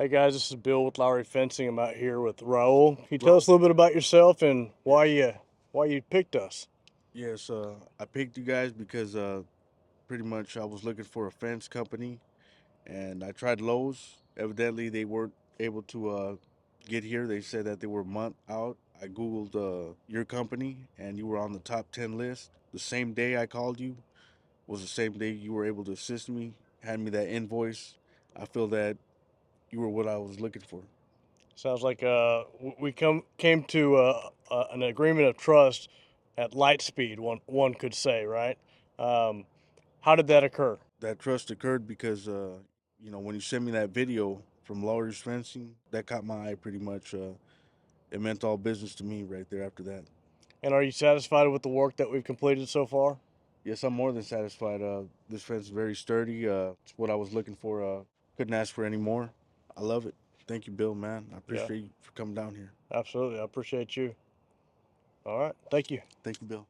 Hey guys, this is Bill with Lowery Fencing. I'm out here with Raul. Can you tell Raul. us a little bit about yourself and why you picked us? Yes, I picked you guys because pretty much I was looking for a fence company, and I tried Lowe's. Evidently, they weren't able to get here. They said that they were a month out. I googled your company, and you were on the top 10 list. The same day I called you was the same day you were able to assist me, hand me that invoice. I feel that you were what I was looking for. Sounds like we came to an agreement of trust at light speed. One could say, right? Um, how did that occur? That trust occurred because when you sent me that video from Lowery's fencing, that caught my eye pretty much. It meant all business to me right there after that. And are you satisfied with the work that we've completed so far? Yes, I'm more than satisfied. This fence is very sturdy. It's what I was looking for. Couldn't ask for any more. I love it. Thank you, Bill, man. I Yeah, appreciate you for coming down here. absolutely. I appreciate you. All right, thank you. Thank you, Bill.